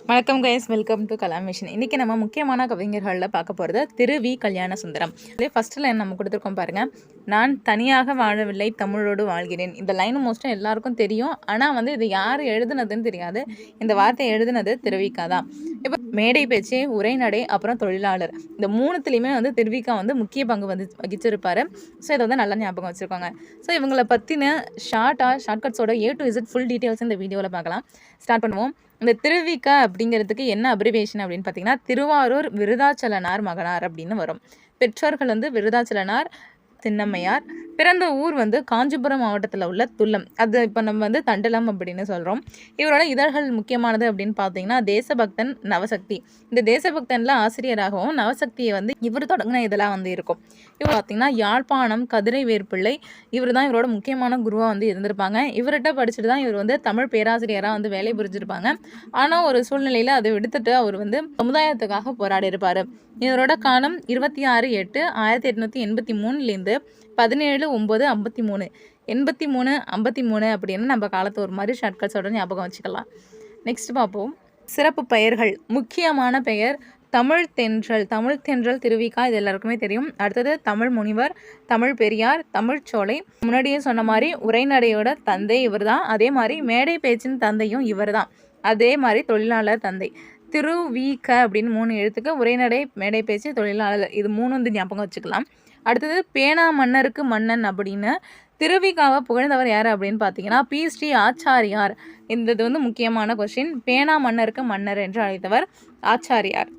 வணக்கம் guys, welcome to Kalam mission. இன்றைக்கி நம்ம முக்கியமான கவிஞர்களில் பார்க்க போகிறது திரு வி. கல்யாண சுந்தரம். இதே ஃபஸ்ட்டு லைன் நம்ம கொடுத்துருக்கோம் பாருங்கள். நான் தனியாக வாழவில்லை, தமிழோடு வாழ்கிறேன். இந்த லைன் மோஸ்ட்டாக எல்லாருக்கும் தெரியும். ஆனால் இது யார் எழுதுனதுன்னு தெரியாது. இந்த வார்த்தை எழுதுனது திருவிக்கா தான். இப்போ மேடை பேச்சு, உரைநடை, அப்புறம் தொழிலாளர், இந்த மூணுத்துலேயுமே திருவிக்கா முக்கிய பங்கு வகிச்சிருப்பார். ஸோ இதை நல்லா ஞாபகம் வச்சுருக்காங்க. ஸோ இவங்களை பற்றின ஷார்ட்கட்ஸோட A to Z full details இந்த வீடியோவில் பார்க்கலாம். ஸ்டார்ட் பண்ணுவோம். இந்த திருவிக்கா அப்படிங்கிறதுக்கு என்ன அப்ரிவேஷன் அப்படின்னு பார்த்தீங்கன்னா, திருவாரூர் விருதாச்சலனார் மகனார் அப்படின்னு வரும். பெற்றோர்கள் விருதாச்சலனார் சின்னம்மையார். பிறந்த ஊர் காஞ்சிபுரம் மாவட்டத்தில் உள்ள துல்லம். அது இப்போ நம்ம தண்டலம் அப்படின்னு சொல்கிறோம். இவரோட இதழ்கள் முக்கியமானது அப்படின்னு பார்த்தீங்கன்னா தேசபக்தன், நவசக்தி. இந்த தேசபக்தனில் ஆசிரியராகவும் நவசக்தியை இவர் தொடங்கின இதெல்லாம் இருக்கும். இவர் பார்த்திங்கன்னா யாழ்ப்பாணம் கதிரை வேர்பிள்ளை, இவர் தான் இவரோட முக்கியமான குருவாக இருந்திருப்பாங்க. இவர்கிட்ட படிச்சுட்டு தான் இவர் தமிழ் பேராசிரியராக வேலை புரிஞ்சிருப்பாங்க. ஆனால் ஒரு சூழ்நிலையில் அதை விடுத்துட்டு அவர் சமுதாயத்துக்காக போராடி இருப்பார். இவரோட காலம் 26/8/1883 17/9/53 83 அப்படின்னு நம்ம காலத்தை ஒரு மாதிரி ஷார்ட்கட்ஸோட ஞாபகம் வச்சுக்கலாம். நெக்ஸ்ட் பார்ப்போம். சிறப்பு பெயர்கள். முக்கியமான பெயர் தமிழ் தென்றல். தமிழ் தென்றல் திருவிக்கா, இது எல்லாருக்குமே தெரியும். அடுத்தது தமிழ் முனிவர், தமிழ் பெரியார், தமிழ் சோலை. முன்னாடியே சொன்ன மாதிரி உரைநடையோட தந்தை இவர் தான். அதே மாதிரி மேடை பேச்சின் தந்தையும் இவர் தான். அதே மாதிரி தொழிலாளர் தந்தை. திருவிக அப்படின்னு 3 எழுத்துக்கு. உரைநடை, மேடை பேச்சு, தொழிலாளர், இது 3 ஞாபகம் வச்சுக்கலாம். அடுத்தது பேனா மன்னருக்கு மன்னன் அப்படின்னு திருவிகாவை புகழ்ந்தவர் யார் அப்படின்னு பார்த்தீங்கன்னா பி. ஸ்ரீ ஆச்சாரியார். இந்த முக்கியமான கொஸ்டின். பேனா மன்னருக்கு மன்னர் என்று அழைத்தவர் ஆச்சாரியார்.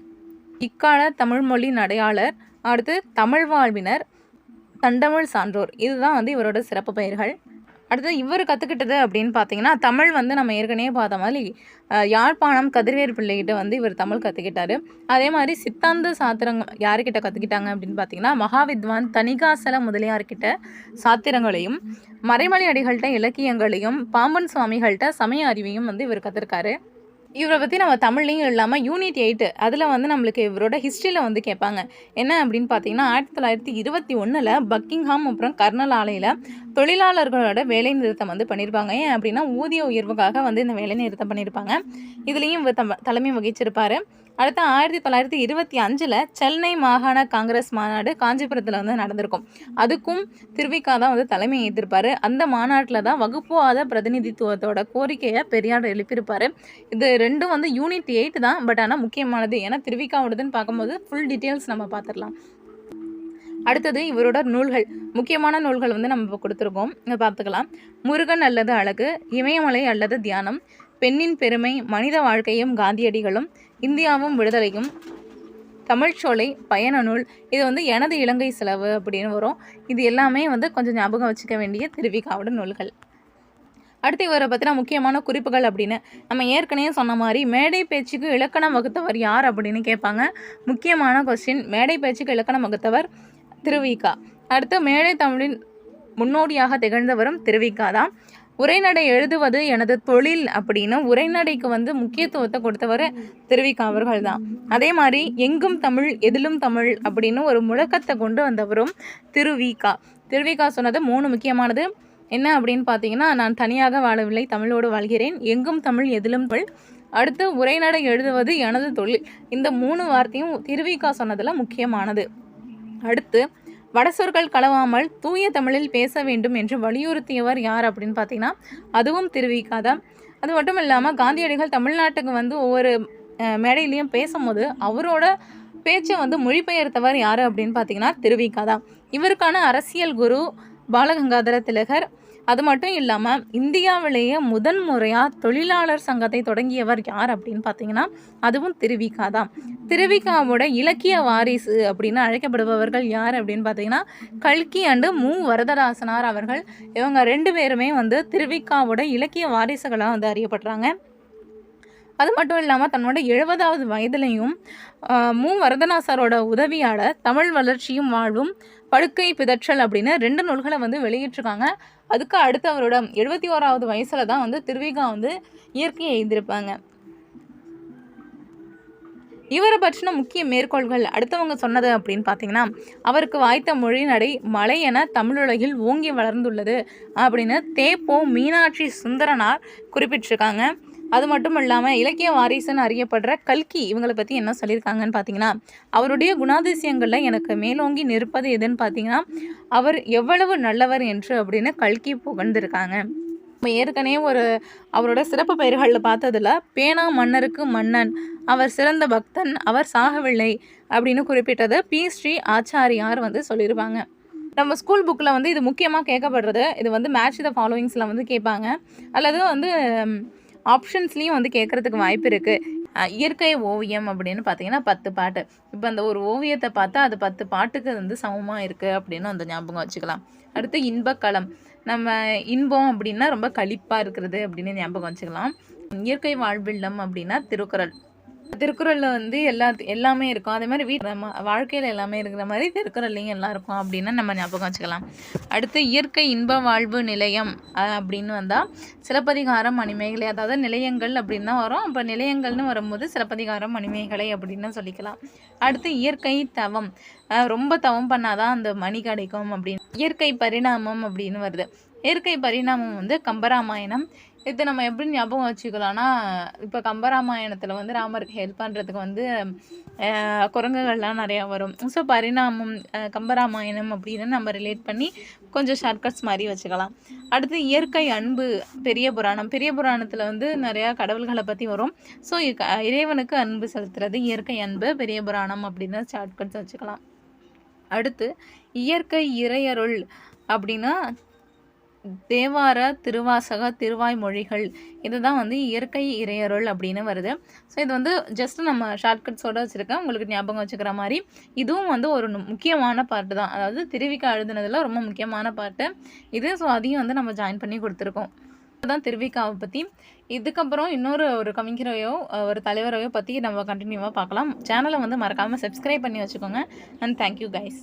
இக்கால தமிழ்மொழி நடையாளர். அடுத்து தமிழ் வாழ்வினர், தண்டமிழ் சான்றோர். இதுதான் இவரோட சிறப்பு பெயர்கள். அடுத்து இவர் கற்றுக்கிட்டது அப்படின்னு பார்த்தீங்கன்னா தமிழ் நம்ம ஏற்கனவே பார்த்த மாதிரி யாழ்ப்பாணம் கதிர்வேர் பிள்ளைகிட்ட இவர் தமிழ் கற்றுக்கிட்டாரு. அதே மாதிரி சித்தாந்த சாத்திரங்கள் யார்கிட்ட கற்றுக்கிட்டாங்க அப்படின்னு பார்த்தீங்கன்னா மகாவித்வான் தணிகாசல முதலியார்கிட்ட சாத்திரங்களையும், மறைமலை அடிகள்கிட்ட இலக்கியங்களையும், பாம்பன் சுவாமிகள்கிட்ட சமய அறிவையும் இவர் கற்றுருக்காரு. இவரை பற்றி நம்ம தமிழ்லையும் இல்லாமல் யூனிட் 8 அதில் நம்மளுக்கு இவரோட ஹிஸ்ட்ரியில் கேட்பாங்க. என்ன அப்படின்னு பார்த்தீங்கன்னா 1921 பக்கிங்ஹாம் அப்புறம் கர்னல் ஆலையில் தொழிலாளர்களோட வேலை நிறுத்தம் பண்ணியிருப்பாங்க. ஏன் அப்படின்னா ஊதிய உயர்வுக்காக இந்த வேலை நிறுத்தம் பண்ணியிருப்பாங்க. இதுலேயும் இவர் தலைமை வகிச்சிருப்பார். அடுத்து 1925 சென்னை மாகாண காங்கிரஸ் மாநாடு காஞ்சிபுரத்தில் நடந்திருக்கும். அதுக்கும் திருவிக்கா தான் தலைமை ஏற்றிருப்பார். அந்த மாநாட்டில் தான் வகுப்புவாத பிரதிநிதித்துவத்தோட கோரிக்கையை பெரியார் எழுப்பியிருப்பார். இது ரெண்டும் யூனிட் 8 தான். பட் ஆனால் முக்கியமானது. ஏன்னா திருவிக்காவோடதுன்னு பார்க்கும்போது ஃபுல் டீட்டெயில்ஸ் நம்ம பார்த்துடலாம். அடுத்தது இவரோட நூல்கள். முக்கியமான நூல்கள் நம்ம கொடுத்துருக்கோம், பார்த்துக்கலாம். முருகன் அல்லது அழகு, இமயமலை அல்லது தியானம், பெண்ணின் பெருமை, மனித வாழ்க்கையும் காந்தியடிகளும், இந்தியாவும் விடுதலையும், தமிழ்ச்சோலை, பயண நூல். இது எனது இலங்கை செலவு அப்படின்னு வரும். இது எல்லாமே கொஞ்சம் ஞாபகம் வச்சுக்க வேண்டிய திருவிக்காவோட நூல்கள். அடுத்து இவரை பற்றின முக்கியமான குறிப்புகள் அப்படின்னு நம்ம ஏற்கனவே சொன்ன மாதிரி மேடை பேச்சுக்கு இலக்கணம் வகுத்தவர் யார் அப்படின்னு கேட்பாங்க. முக்கியமான கொஸ்டின். மேடை பேச்சுக்கு இலக்கணம் வகுத்தவர் திருவிக்கா. அடுத்து மேடை தமிழின் முன்னோடியாக திகழ்ந்தவரும் திருவிக்கா தான். உரைநடை எழுதுவது எனது தொழில் அப்படின்னு உரைநடைக்கு முக்கியத்துவத்தை கொடுத்தவர் திருவிக்கா அவர்கள் தான். அதே மாதிரி எங்கும் தமிழ் எதிலும் தமிழ் அப்படின்னு ஒரு முழக்கத்தை கொண்டு வந்தவரும் திருவிக்கா. திருவிக்கா சொன்னது 3 முக்கியமானது. என்ன அப்படின்னு பார்த்தீங்கன்னா, நான் தனியாக வாழவில்லை, தமிழோடு வாழ்கிறேன், எங்கும் தமிழ் எதிலும் தமிழ், அடுத்து உரைநடை எழுதுவது எனது தொழில். இந்த 3 வார்த்தையும் திருவிக்கா சொன்னதில் முக்கியமானது. அடுத்து வடசொற்கள் கலவாமல் தூய தமிழில் பேச வேண்டும் என்று வலியுறுத்தியவர் யார் அப்படின்னு பார்த்தீங்கன்னா அதுவும் திருவிக்கா தான். அது மட்டும் இல்லாமல் காந்தியடிகள் தமிழ்நாட்டுக்கு ஒவ்வொரு மேடையிலையும் பேசும்போது அவரோட பேச்சை மொழிபெயர்த்தவர் யார் அப்படின்னு பார்த்தீங்கன்னா திருவிக்கா தான். இவருக்கான அரசியல் குரு பாலகங்காதர திலகர். அது மட்டும் இல்லாமல் இந்தியாவிலேயே முதன் முறையாக தொழிலாளர் சங்கத்தை தொடங்கியவர் யார் அப்படின்னு பார்த்தீங்கன்னா அதுவும் திருவிக்கா தான். திருவிக்காவோட இலக்கிய வாரிசு அப்படின்னு அழைக்கப்படுபவர்கள் யார் அப்படின்னு பார்த்தீங்கன்னா கல்கி அண்டு மு. வரதராசனார் அவர்கள். இவங்க 2 பேருமே திருவிக்காவோட இலக்கிய வாரிசுகளாக அறியப்படுறாங்க. அது மட்டும் இல்லாமல் தன்னோட 70வது வயதுலையும் மு. வரதராசரோட உதவியால் தமிழ் வளர்ச்சியும் வாழ்வும், படுக்கை பிதற்றல் அப்படின்னு 2 நூல்களை வெளியிட்டிருக்காங்க. அதுக்கு அடுத்து அவரோட 71வது வயசில் தான் திருவிக்கா இயற்கையை எழுதியிருப்பாங்க. இவரை பற்றின முக்கிய மேற்கோள்கள் அடுத்தவங்க சொன்னது அப்படின்னு பார்த்தீங்கன்னா அவருக்கு வாய்த்த மொழிநடை மலை என தமிழுலகில் ஓங்கி வளர்ந்துள்ளது அப்படின்னு தேப்போ மீனாட்சி சுந்தரனார் குறிப்பிட்டிருக்காங்க. அது மட்டும் இல்லாமல் இலக்கிய வாரிசுன்னு அறியப்படுற கல்கி இவங்களை பற்றி என்ன சொல்லியிருக்காங்கன்னு பார்த்தீங்கன்னா, அவருடைய குணாதிசயங்களில் எனக்கு மேலோங்கி நிற்பது எதுன்னு பார்த்தீங்கன்னா, அவர் எவ்வளவு நல்லவர் என்று அப்படின்னு கல்கி புகழ்ந்திருக்காங்க. நம்ம ஏற்கனவே அவரோட சிறப்பு பெயர்களில் பார்த்ததில் பேனா மன்னருக்கு மன்னன், அவர் சிறந்த பக்தன், அவர் சாகவில்லை அப்படின்னு குறிப்பிட்டது பி. ஸ்ரீ ஆச்சாரியார் சொல்லியிருப்பாங்க. நம்ம ஸ்கூல் புக்கில் இது முக்கியமாக கேட்கப்படுறது. இது மேட்ச் த ஃபாலோவிங்ஸில் கேட்பாங்க, அல்லது ஆப்ஷன்ஸ்லேயும் கேட்குறதுக்கு வாய்ப்பு இருக்குது. இயற்கை ஓவியம் அப்படின்னு பார்த்தீங்கன்னா 10 பாட்டு. இப்போ அந்த ஒரு ஓவியத்தை பார்த்தா அது 10 பாட்டுக்கு சமமாக இருக்குது அப்படின்னு ஞாபகம் வச்சுக்கலாம். அடுத்து இன்பக்களம். நம்ம இன்பம் அப்படின்னா ரொம்ப களிப்பாக இருக்கிறது அப்படின்னு ஞாபகம் வச்சுக்கலாம். இயற்கை வாழ்வில்லம் அப்படின்னா திருக்குறள். திருக்குறளில் எல்லாமே இருக்கும். அதே மாதிரி வாழ்க்கையில் எல்லாமே இருக்கிற மாதிரி திருக்குறள்லையும் எல்லாம் இருக்கும் அப்படின்னு நம்ம ஞாபகம் வச்சுக்கலாம். அடுத்து இயற்கை இன்ப வாழ்வு நிலையம் அப்படின்னு வந்தால் சிலப்பதிகாரம் மணிமேகலை, அதாவது நிலையங்கள் அப்படின்னு தான் வரும். அப்போ நிலையங்கள்னு வரும்போது சிலப்பதிகாரம் மணிமேகலை அப்படின்னு சொல்லிக்கலாம். அடுத்து இயற்கை தவம், ரொம்ப தவம் பண்ணாதான் அந்த மணி கிடைக்கும் அப்படின்னு. இயற்கை பரிணாமம் அப்படின்னு வருது. இயற்கை பரிணாமம் கம்பராமாயணம். இது நம்ம எப்படி ஞாபகம் வச்சுக்கலாம்னா, இப்போ கம்பராமாயணத்தில் ராமருக்கு ஹெல்ப் பண்ணுறதுக்கு குரங்குகள்லாம் நிறையா வரும். ஸோ பரிணாமம் கம்பராமாயணம் அப்படின்னு நம்ம ரிலேட் பண்ணி கொஞ்சம் ஷார்ட்கட்ஸ் மாதிரி வச்சுக்கலாம். அடுத்து இயற்கை அன்பு பெரிய புராணம். பெரிய புராணத்தில் நிறையா கடவுள்களை பற்றி வரும். ஸோ இறைவனுக்கு அன்பு செலுத்துறது இயற்கை அன்பு பெரிய புராணம் அப்படின்னு ஷார்ட்கட்ஸ் வச்சுக்கலாம். அடுத்து இயற்கை இறையருள் அப்படின்னா தேவார, திருவாசக, திருவாய்மொழிகள், இதுதான் இயற்கை இறையருள் அப்படின்னு வருது. ஸோ இது ஜஸ்ட் நம்ம ஷார்ட்கட்ஸோடு வச்சுருக்கேன், உங்களுக்கு ஞாபகம் வச்சுக்கிற மாதிரி. இதுவும் ஒரு முக்கியமான பார்ட்டு தான், அதாவது திருவிக்கா எழுதுனதில் ரொம்ப முக்கியமான பார்ட்டு இது. ஸோ அதையும் நம்ம ஜாயின் பண்ணி கொடுத்துருக்கோம். அதுதான் திருவிக்காவை பற்றி. இதுக்கப்புறம் ஒரு கவிஞரையோ ஒரு தலைவரையோ பற்றி நம்ம கண்டினியூவாக பார்க்கலாம். சேனலை மறக்காமல் சப்ஸ்கிரைப் பண்ணி வச்சுக்கோங்க. And thank you guys.